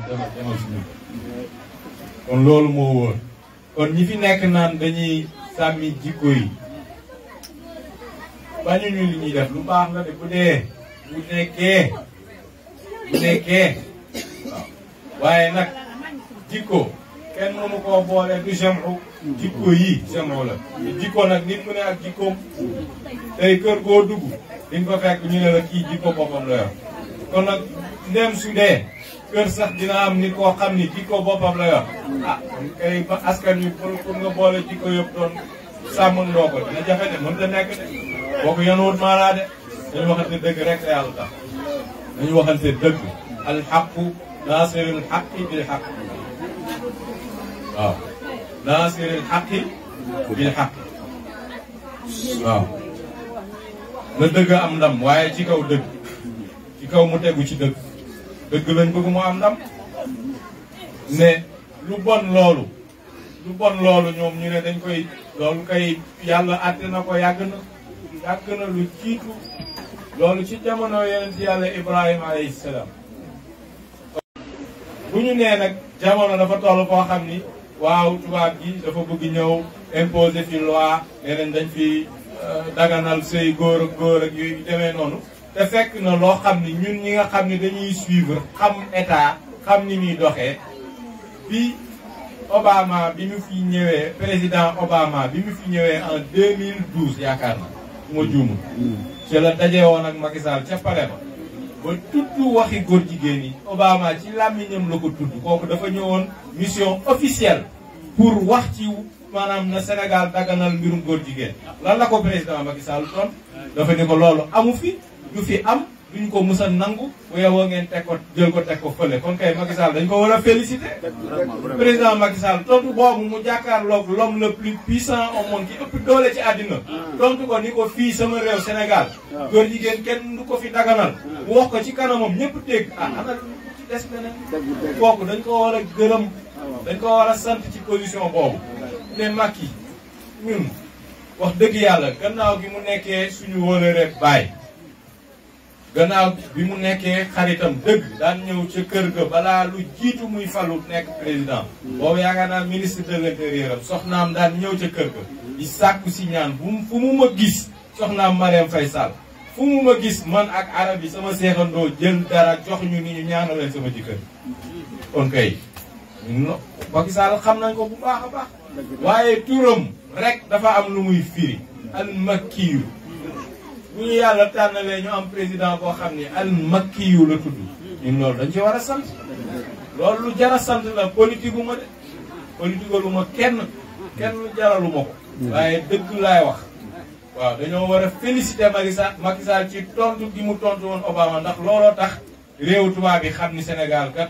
demal suñu kon loolu moo wóor kon ñi fi nekk naan dañuy sàmmi jikko yi bañuñu li ñuy def lu baax la de bu nekkee waaw waaye nag jikko kenn mënu koo boole du jamu jikko yi jamu la jikko nag nit ku ne ak jikkoom tey kër goo dugg di nga ko fekk ñu ne la kii jikko boppam la yor kon nag ndem su dee kër sax dina am nit koo xam ni jikko boppam la yor ah kon kay ba askan wi pour nga boole jikko yëpp doon sàmmandoo ko dina jafe de mën ta nekk de boo ko yanuwut maanaa de dañu waxante dëgg rek te yàlla tax dañu waxante dëgg alxaqu naasiril xaqi bil xaq waaw naasiril xaqi bil xaq waaw na dëgg am ndam waaye ci kaw dëgg ci kaw mu tegu ci dëgg dëgg lañ bëgg mu am ndam ne lu bon loolu ñoom ñu ne dañ koy loolu kay yàlla àtte na ko yàgg na lu jiitu loolu ci jamono yonent yàlla Ibrahima alayhi salaam bu ñu nee nag jamono dafa toll koo xam ni waaw tubaab gi dafa bëgg ñëw imposer fi loi neneen dañ fi daganal sëy góor ak yooyu demee noonu te fekk na loo xam ni ñun ñi nga xam ni dañuy suivre xam état xam ni muy doxee bi Obama bi mu fi ñëwee président Obama bi mu fi ñëwee en 2012 yaakaar na su ma juumul ci la dajee woon ak Macky Sall ca palais ba tudd waxi góor jigéen yi Obama ci làmmiñam la ko tudd kooku dafa ñëwoon mission officielle pour wax ci maanaam na Sénégal daganal mbirum góor jigéen lan la ko président Macky Sall doon dafa ni ko loolu amu fi du fi am duñ ko musa nangu bu yowoo ngeen teg ko jël ko teg ko fële kon kay Macky Sall dañ ko war a féliciter président Macky Sall tontu boobu mu jàkkaarloog l'homme le plus puissant au monde ki ëpp doole ci àddina tontu ko ni ko fii sama réew Sénégal góor jigéen kenn du ko fi daganal mu wax ko ci kanamam ñëpp dégg ana ci des leneen kooku dañ ko war a gërëm dañ ko war a sant ci position boobu ne Macky ñun wax dëgg yàlla gannaaw gi mu nekkee suñu wóolare baay gannaaw bi mu nekkee xaritam dëgg daan ñëw ca kër ga balaa lu jiitu muy falu nekk président boobu yaakaar naa ministre de l'intérieur am soxnaam daan ñëw ca kër ga di sàkku si ñaan fu mu ma gis soxnaam Marième Faye Sall fu mu ma gis man ak arab yi sama seexandoo jël dara jox ñu ni ñu ñaanaleen sama jëkkër kon kay Macky Sall xam nañ ko bu baax a baax waaye turam rek dafa am lu muy firi al makkiyu bu ñu yàlla tànnalee ñu am président boo xam ni al makkiyu la tudd ñun loolu dañ ci war a sant loolu lu jar a sant la politique ma de politique lu ma kenn jaralu ma ko waaye dëgg laay wax waaw dañoo war a féliciter Macky Sall ci tontu gi mu tontu woon Obama ndax looloo tax réew tubaab bi xam ni Sénégal kat